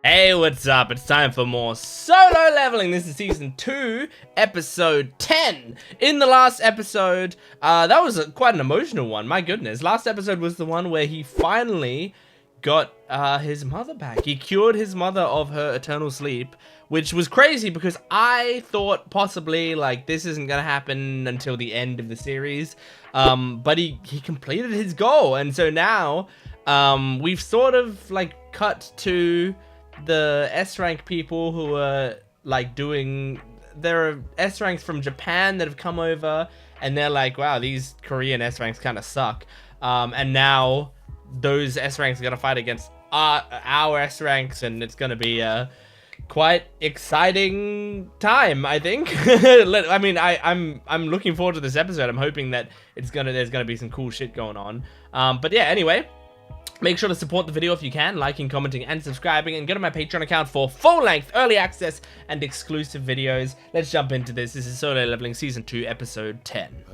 Hey, what's up? It's time for more solo leveling. This is season 2, episode 10. In the last episode, that was quite an emotional one. My goodness. Last episode was the one where he finally got his mother back. He cured his mother of her eternal sleep, which was crazy because I thought possibly like this isn't gonna happen until the end of the series. But he completed his goal, and so now we've sort of like cut to the S rank people who are like there are S ranks from Japan that have come over, and they're like, wow, these Korean S ranks kind of suck. And now those S ranks are gonna fight against our S ranks, and it's gonna be a quite exciting time, I think. I mean, I'm looking forward to this episode. I'm hoping that there's gonna be some cool shit going on. But yeah, anyway. Make sure to support the video if you can, liking, commenting, and subscribing, and get on my Patreon account for full-length, early access, and exclusive videos. Let's jump into this. This is Solo Leveling Season 2, Episode 10.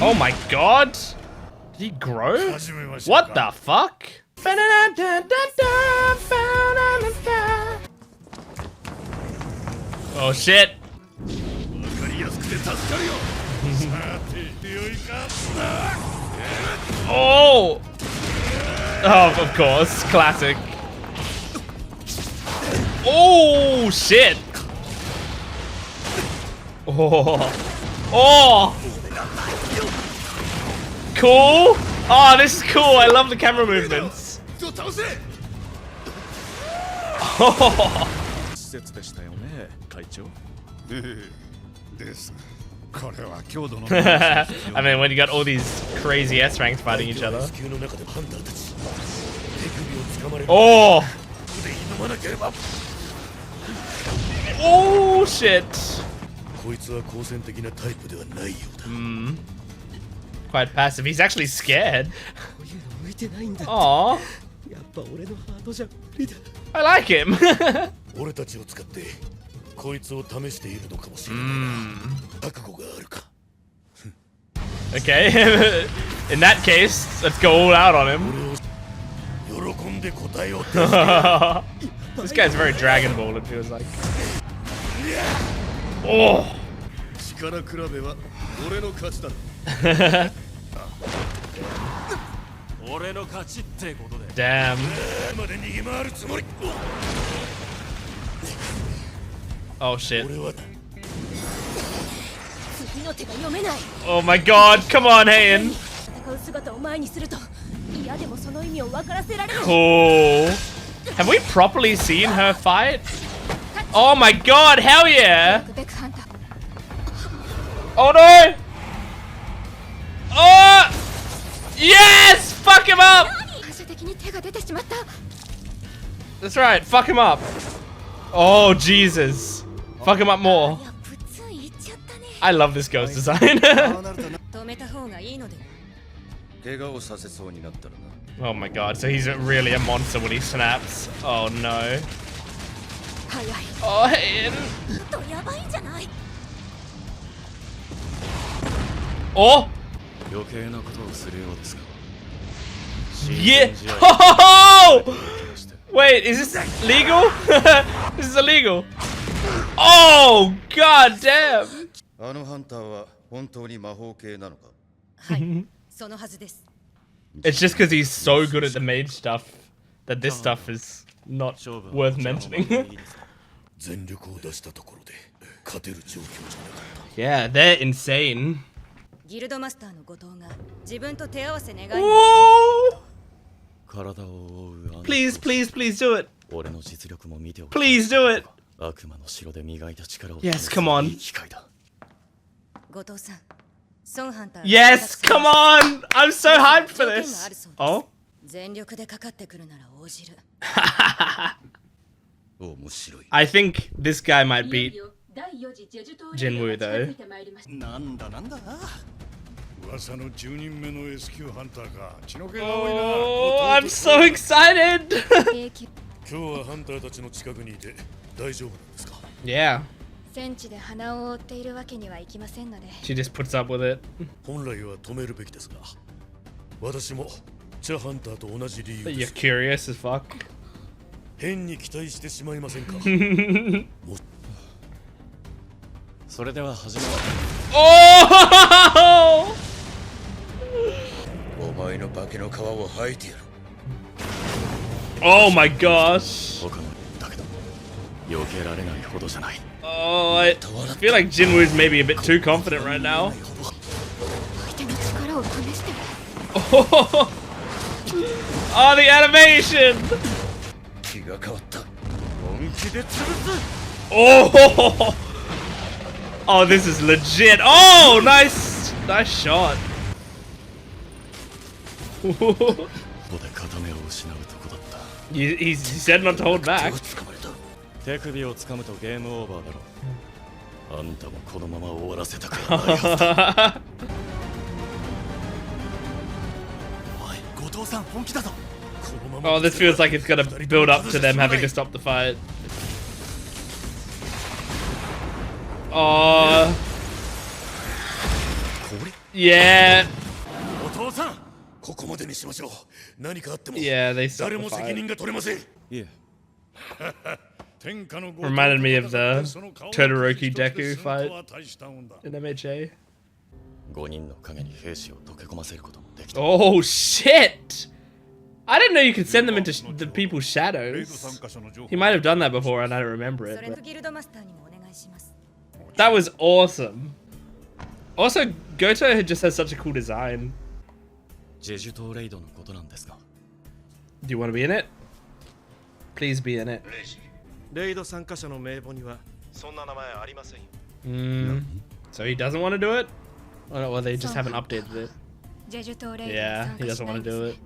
Oh my god! Did he grow? What the fuck? Oh shit! Oh! Oh, of course. Classic. Oh, shit. Oh. Oh! Cool. Oh, this is cool. I love the camera movements. Oh. I mean, when you got all these crazy S ranks fighting each other. Oh! Oh shit! Quite passive. He's actually scared. Aww. I like him. Okay, in that case, let's go all out on him. This guy's very Dragon Ball, it feels like. Oh! Damn. Oh shit. Oh my god, come on, Heian. Cool. Have we properly seen her fight? Oh my god, hell yeah! Oh no! Oh! Yes! Fuck him up! That's right, fuck him up. Oh, Jesus. Fuck him up more. I love this ghost design. Oh my god, so he's really a monster when he snaps. Oh no. Oh, Heian. Oh! Yeah! Oh! Wait, is this legal? This is illegal. Oh, god damn! It's just because he's so good at the mage stuff that this stuff is not worth mentioning. Yeah, they're insane. Ooh. Please, please, please do it. Please do it. Yes, come on. Yes, come on! I'm so hyped for this. Oh? I think this guy might beat Jinwoo though. Oh, I'm so excited! Yeah. She just puts up with it. But you're curious as fuck. Oh! Oh my gosh. Oh, I feel like Jinwoo's maybe a bit too confident right now. Oh, oh the animation! Oh! Oh, this is legit. Oh, nice! Nice shot. He said not to hold back. Oh, this feels like it's gonna build up to them having to stop the fight. Oh. Yeah. Yeah, they stopped the fight. Reminded me of the Todoroki Deku fight in MHA. Oh shit! I didn't know you could send them into the people's shadows. He might have done that before and I don't remember it. But that was awesome. Also, Goto just has such a cool design. Do you want to be in it? Please be in it. So he doesn't want to do it? Oh, well, they just haven't updated it. Yeah, he doesn't want to do it.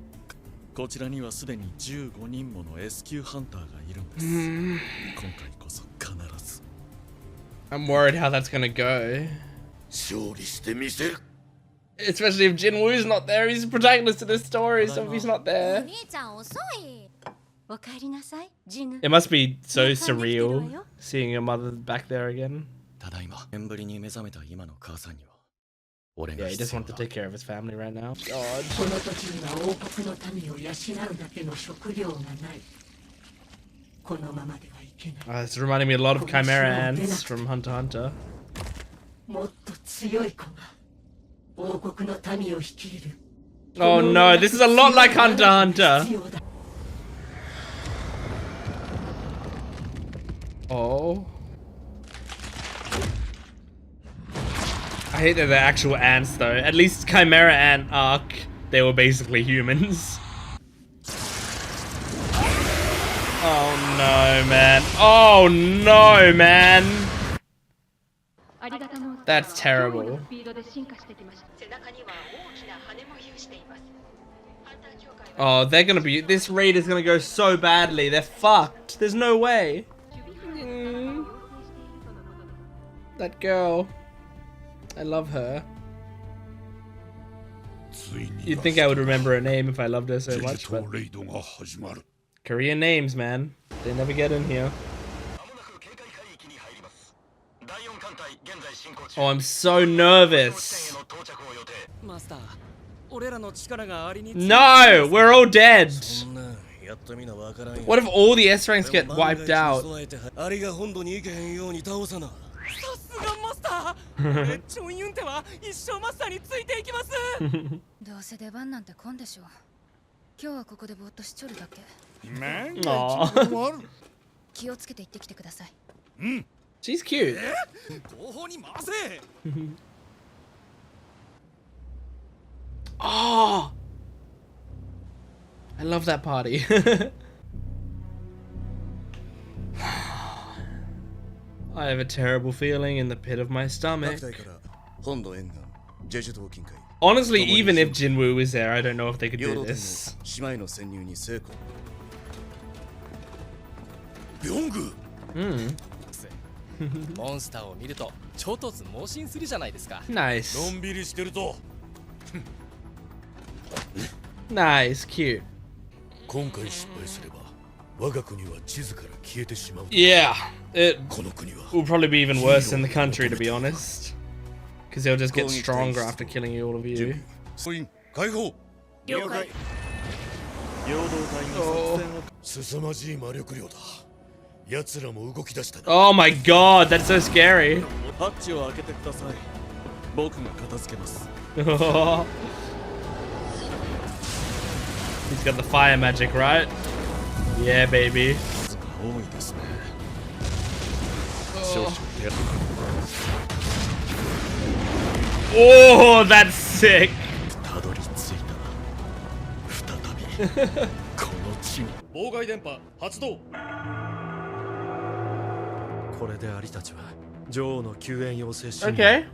I'm worried how that's gonna go. Especially if Jinwoo's not there. He's the protagonist of this story, so if he's not there. It must be so surreal seeing your mother back there again. Yeah, he just wants to take care of his family right now. God. It's reminding me a lot of Chimera ants from Hunter x Hunter. Oh no, this is a lot like Hunter x Hunter. Oh. I hate that they're actual ants though. At least Chimera Ant arc, they were basically humans. Oh no, man. Oh no, man. That's terrible. Oh, they're gonna be. This raid is gonna go so badly. They're fucked. There's no way. That girl. I love her. You'd think I would remember her name if I loved her so much, but Korean names, man. They never get in here. Oh, I'm so nervous. No, we're all dead. What if all the S ranks get wiped out? She's cute. Oh, I love that party. I have a terrible feeling in the pit of my stomach. Honestly, even if Jinwoo was there, I don't know if they could do this. Nice. Nice, cute. Yeah, it will probably be even worse in the country, to be honest. Because they'll just get stronger after killing all of you. Oh my god, that's so scary. He's got the fire magic, right? Yeah, baby. Oh, that's sick. Okay.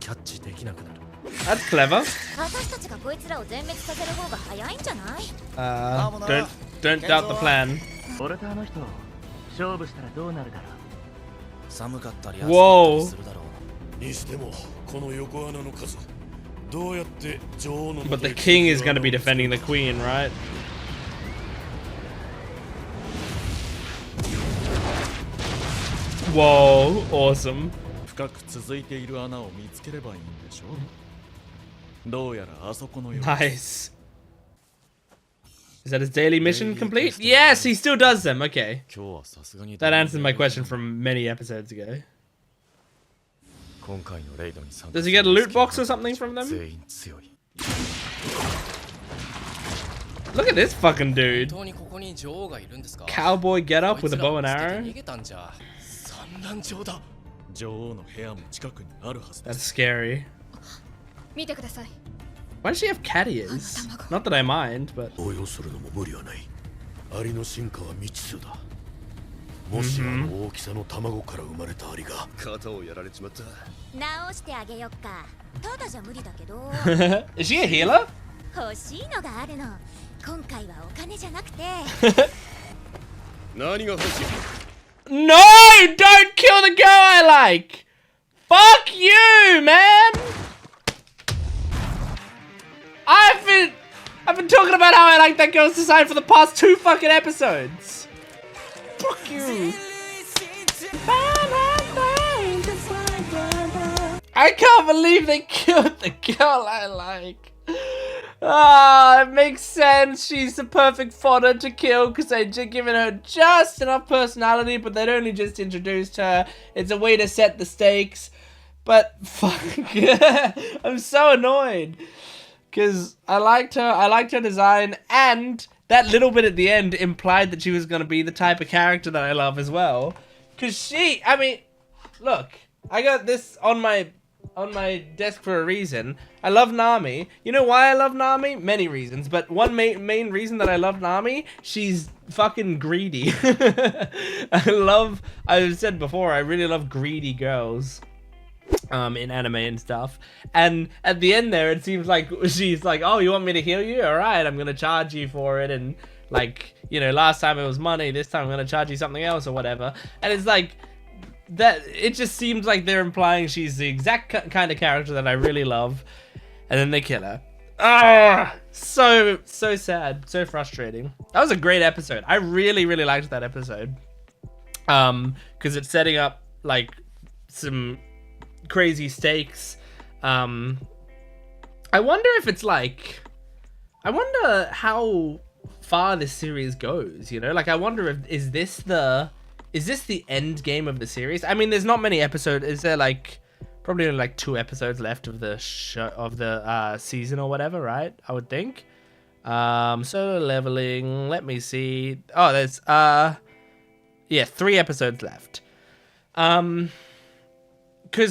That's clever. Don't doubt the plan. Whoa. But the king is gonna be defending the queen, right? Whoa, awesome. Nice. Is that his daily mission complete? Yes, he still does them. Okay. That answers my question from many episodes ago. Does he get a loot box or something from them? Look at this fucking dude. Cowboy get up with a bow and arrow. That's scary. Why does she have cat ears? Not that I mind, but... Is she a healer? No! Don't kill the girl I like! Fuck you, man! I've been talking about how I like that girl's design for the past 2 fucking episodes. Fuck you. I can't believe they killed the girl I like. Ah, it makes sense. She's the perfect fodder to kill because they've given her just enough personality, but they'd only just introduced her. It's a way to set the stakes. But fuck, I'm so annoyed because I liked her design, and that little bit at the end implied that she was gonna be the type of character that I love as well. Cause I mean, look, I got this on my desk for a reason. I love Nami. You know why I love Nami? Many reasons, but one main reason that I love Nami, she's fucking greedy. I've said before, I really love greedy girls in anime and stuff. And at the end there, it seems like she's like, oh, you want me to heal you? All right, I'm gonna charge you for it. And like, you know, last time it was money, this time I'm gonna charge you something else or whatever. And it's like, that it just seems like they're implying she's the exact kind of character that I really love, and then they kill her. Ah, so sad, so frustrating. That was a great episode. I really liked that episode, because it's setting up like some crazy stakes. I wonder if it's like, I wonder how far this series goes. You know, like I wonder if is this the end game of the series? I mean, there's not many episodes. Is there like probably only like 2 episodes left of the show, of the season or whatever, right? I would think. Solo leveling. Let me see. Oh, there's 3 episodes left. Because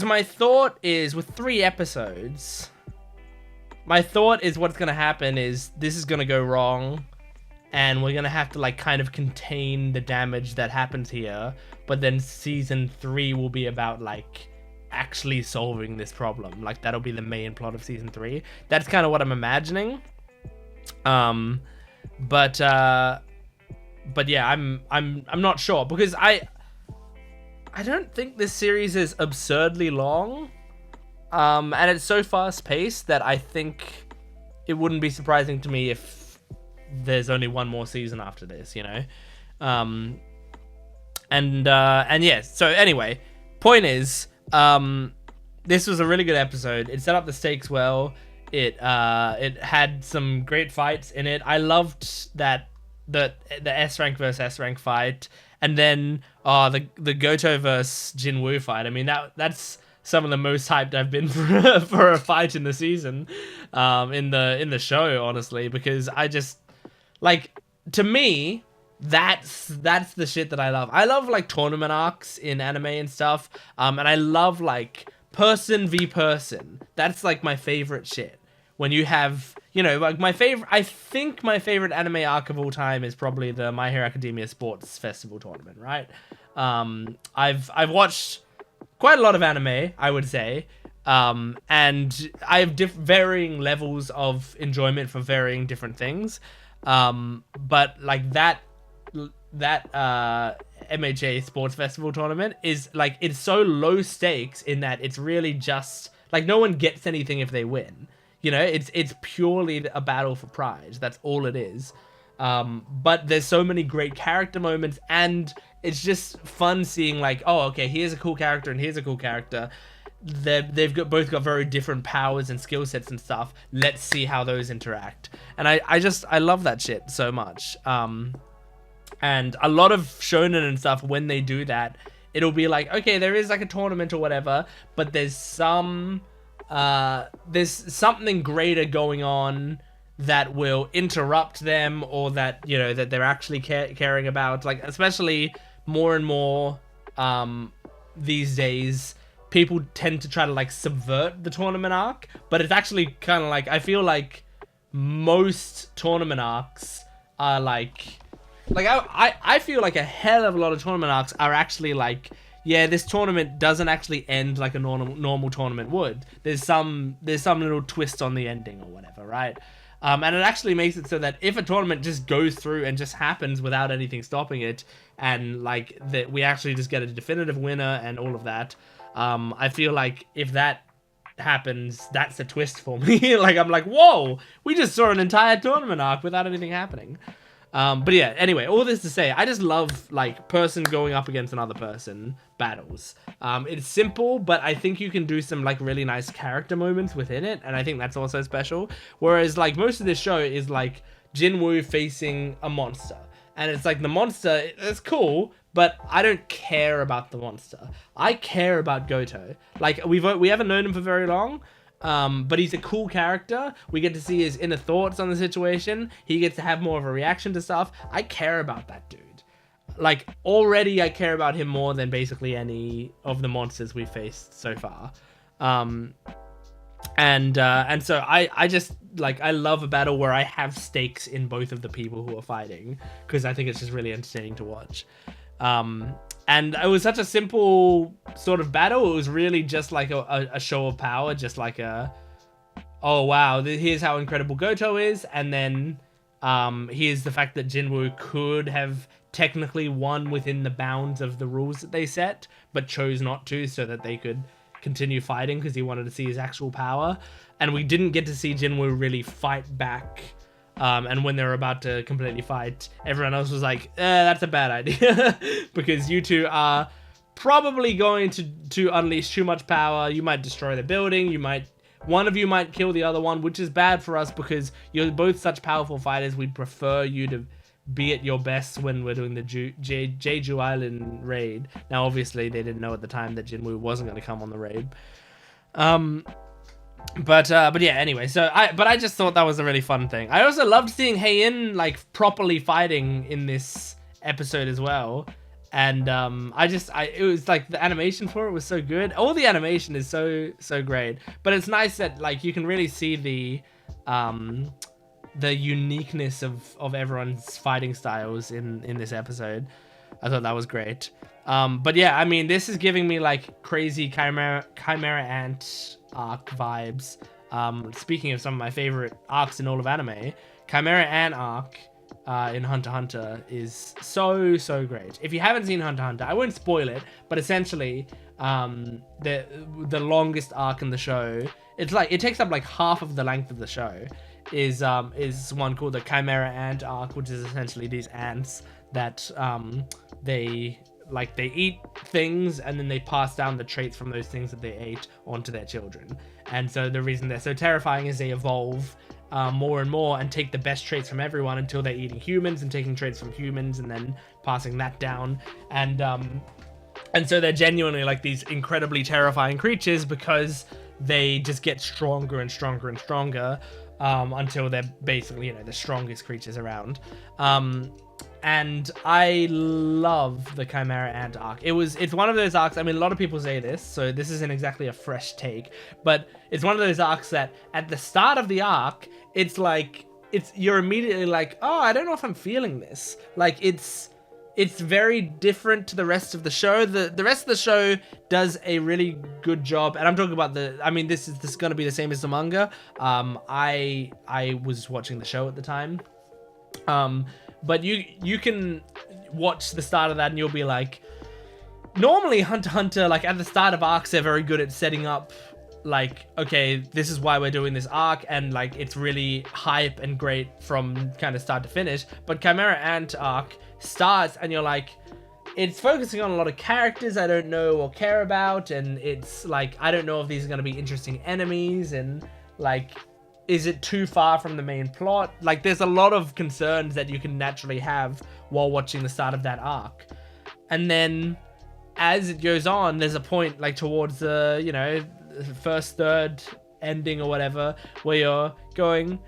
my thought is with 3 episodes, my thought is what's gonna happen is this is gonna go wrong. And we're gonna have to like kind of contain the damage that happens here, but then season 3 will be about like actually solving this problem. Like that'll be the main plot of season 3. That's kind of what I'm imagining. But yeah, I'm not sure because I don't think this series is absurdly long, and it's so fast paced that I think it wouldn't be surprising to me if there's only 1 more season after this, you know? And yeah, so anyway, point is, this was a really good episode. It set up the stakes well. It had some great fights in it. I loved that the S rank versus S rank fight, and then the Goto versus Jinwoo fight. I mean that's some of the most hyped I've been for a fight in the season, in the show, honestly, because I just like, to me, that's the shit that I love. I love like tournament arcs in anime and stuff, and I love like person v person. That's like my favorite shit. When you have, like I think my favorite anime arc of all time is probably the My Hero Academia Sports Festival tournament, right? I've watched quite a lot of anime, I would say, and I have varying levels of enjoyment for varying different things, but like that MHA Sports Festival tournament is like, it's so low stakes in that it's really just like no one gets anything if they win. It's purely a battle for prize. That's all it is. But there's so many great character moments, and it's just fun seeing like, oh, okay, here's a cool character and here's a cool character. They've both got very different powers and skill sets and stuff. Let's see how those interact. And I love that shit so much. And a lot of shonen and stuff, when they do that, it'll be like, okay, there is like a tournament or whatever, but there's something greater going on that will interrupt them, or that that they're actually caring about. Like, especially more and more these days, people tend to try to like subvert the tournament arc, but it's actually kind of like, I feel like most tournament arcs are like I feel like a hell of a lot of tournament arcs are actually like, yeah, this tournament doesn't actually end like a normal tournament would. There's some little twist on the ending or whatever, right? And it actually makes it so that if a tournament just goes through and just happens without anything stopping it, and like that we actually just get a definitive winner and all of that, I feel like if that happens, that's a twist for me. Like, I'm like, whoa, we just saw an entire tournament arc without anything happening. But yeah, anyway, all this to say, I just love like person going up against another person battles. It's simple, but I think you can do some like really nice character moments within it, and I think that's also special. Whereas like most of this show is like Jinwoo facing a monster, and it's like the monster, it's cool, but I don't care about the monster. I care about Goto. Like, we haven't known him for very long, but he's a cool character. We get to see his inner thoughts on the situation. He gets to have more of a reaction to stuff. I care about that dude. Like, already I care about him more than basically any of the monsters we've faced so far. And so I just, like, I love a battle where I have stakes in both of the people who are fighting, because I think it's just really entertaining to watch. And it was such a simple sort of battle. It was really just like a show of power, just like oh wow, here's how incredible Goto is, and then here's the fact that Jinwoo could have technically won within the bounds of the rules that they set, but chose not to, so that they could continue fighting because he wanted to see his actual power. And we didn't get to see Jinwoo really fight back. And when they were about to completely fight, everyone else was like, that's a bad idea. Because you two are probably going to unleash too much power. You might destroy the building. One of you might kill the other one, which is bad for us because you're both such powerful fighters. We'd prefer you to be at your best when we're doing the Jeju Island raid. Now, obviously, they didn't know at the time that Jinwoo wasn't going to come on the raid. But yeah, anyway, I just thought that was a really fun thing. I also loved seeing Heian like properly fighting in this episode as well. And it was like the animation for it was so good. All the animation is so great. But it's nice that like you can really see the uniqueness of everyone's fighting styles in this episode. I thought that was great. But yeah, I mean, this is giving me like crazy Chimera Ant arc vibes. Speaking of some of my favorite arcs in all of anime, Chimera Ant arc in Hunter x Hunter is so great. If you haven't seen Hunter x Hunter, I won't spoil it, but essentially the longest arc in the show, it's like it takes up like half of the length of the show, is one called the Chimera Ant arc, which is essentially these ants that they like they eat things and then they pass down the traits from those things that they ate onto their children. And so the reason they're so terrifying is they evolve more and more and take the best traits from everyone until they're eating humans and taking traits from humans and then passing that down. And so they're genuinely like these incredibly terrifying creatures because they just get stronger and stronger and stronger until they're basically, the strongest creatures around. And I love the Chimera Ant arc. It's one of those arcs, I mean, a lot of people say this, so this isn't exactly a fresh take, but it's one of those arcs that at the start of the arc, it's like, you're immediately like, oh, I don't know if I'm feeling this. Like, it's very different to the rest of the show. The rest of the show does a really good job, and I'm talking about this is going to be the same as the manga. I was watching the show at the time. But you can watch the start of that and you'll be like, normally Hunter x Hunter, like at the start of arcs, they're very good at setting up like, okay, this is why we're doing this arc, and like it's really hype and great from kind of start to finish. But Chimera Ant arc starts and you're like, it's focusing on a lot of characters I don't know or care about, and it's like, I don't know if these are going to be interesting enemies, and like, is it too far from the main plot? Like, there's a lot of concerns that you can naturally have while watching the start of that arc. And then as it goes on, there's a point like towards the, first third ending or whatever, where you're going,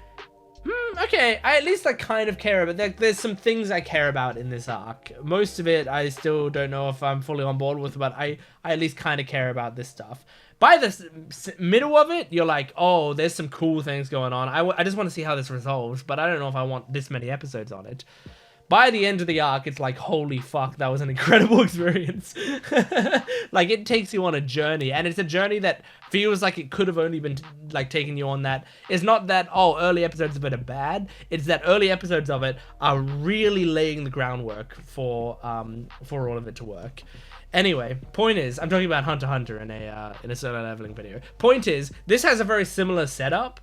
okay, I at least like kind of care about, there's some things I care about in this arc. Most of it, I still don't know if I'm fully on board with, but I at least kind of care about this stuff. By the middle of it, you're like, oh, there's some cool things going on. I just want to see how this resolves, but I don't know if I want this many episodes on it. By the end of the arc, it's like, holy fuck, that was an incredible experience. Like, it takes you on a journey, and it's a journey that feels like it could have only been like taking you on that. It's not that, oh, early episodes of it are bad. It's that early episodes of it are really laying the groundwork for all of it to work. Anyway, point is, I'm talking about Hunter x Hunter in a solo leveling video. Point is, this has a very similar setup,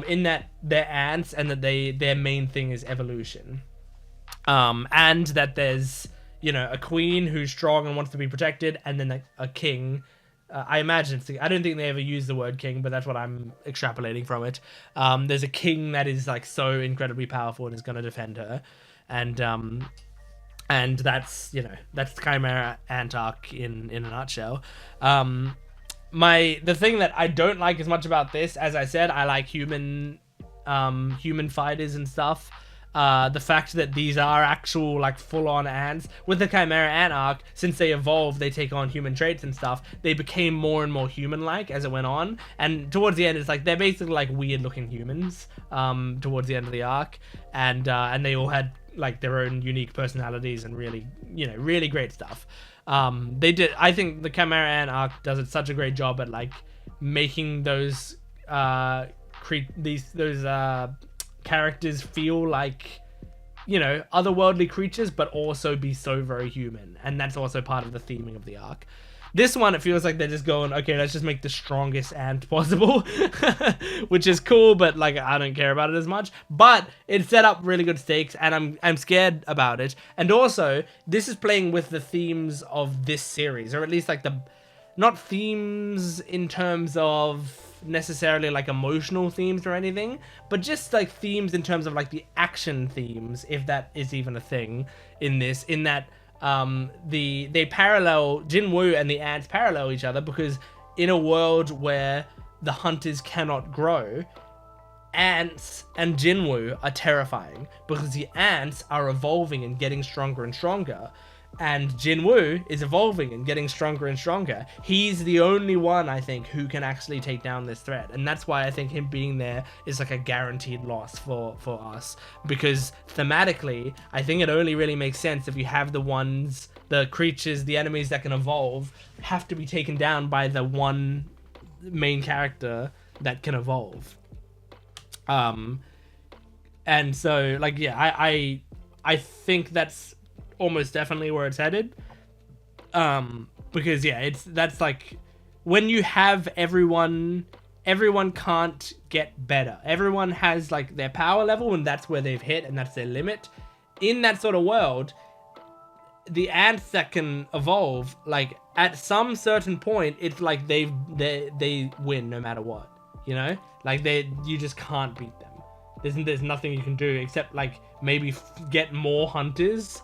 in that they're ants and that their main thing is evolution. And that there's, a queen who's strong and wants to be protected, and then a king. I imagine I don't think they ever use the word king, but that's what I'm extrapolating from it. There's a king that is like so incredibly powerful and is going to defend her, and that's the Chimera Ant arc in a nutshell. The thing that I don't like as much about this, as I said, I like human fighters and stuff. The fact that these are actual like full-on ants. With the Chimera Ant arc, since they evolve, they take on human traits and stuff, they became more and more human-like as it went on, and towards the end it's like they're basically like weird-looking humans towards the end of the arc, and they all had like their own unique personalities and really, really great stuff. I think the Chimera Ant arc does such a great job at like making those characters feel like, otherworldly creatures, but also be so very human. And that's also part of the theming of the arc. This one, it feels like they're just going, okay, let's just make the strongest ant possible, which is cool, but like I don't care about it as much. But it set up really good stakes, and I'm scared about it. And also, this is playing with the themes of this series, or at least like not themes in terms of necessarily like emotional themes or anything, but just like themes in terms of like the action themes, if that is even a thing in this, in that they parallel, Jinwoo and the ants parallel each other, because in a world where the hunters cannot grow, ants and Jinwoo are terrifying, because the ants are evolving and getting stronger and stronger, and Jinwoo is evolving and getting stronger and stronger. He's the only one, I think, who can actually take down this threat. And that's why I think him being there is like a guaranteed loss for us. Because thematically, I think it only really makes sense if you have the creatures, the enemies that can evolve, have to be taken down by the one main character that can evolve. And so, like, yeah, I think that's almost definitely where it's headed, because yeah, that's like when you have everyone can't get better. Everyone has like their power level, and that's where they've hit, and that's their limit. In that sort of world, the ants that can evolve, like at some certain point, it's like they win no matter what, you know? Like you just can't beat them. There's nothing you can do except like maybe get more hunters.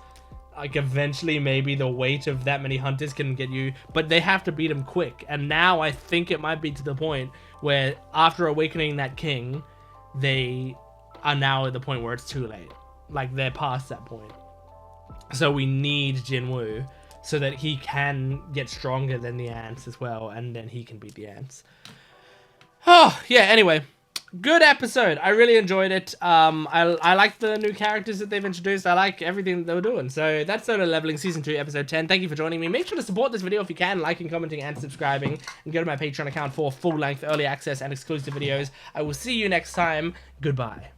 Like eventually maybe the weight of that many hunters can get you, but they have to beat them quick. And now I think it might be to the point where after awakening that king, they are now at the point where it's too late. Like they're past that point. So we need Jinwoo so that he can get stronger than the ants as well, and then he can beat the ants. Oh, yeah, anyway. Good episode. I really enjoyed it. I like the new characters that they've introduced. I like everything that they were doing. So that's Solo Leveling Season 2, Episode 10. Thank you for joining me. Make sure to support this video if you can, liking, commenting, and subscribing. And go to my Patreon account for full-length, early access, and exclusive videos. I will see you next time. Goodbye.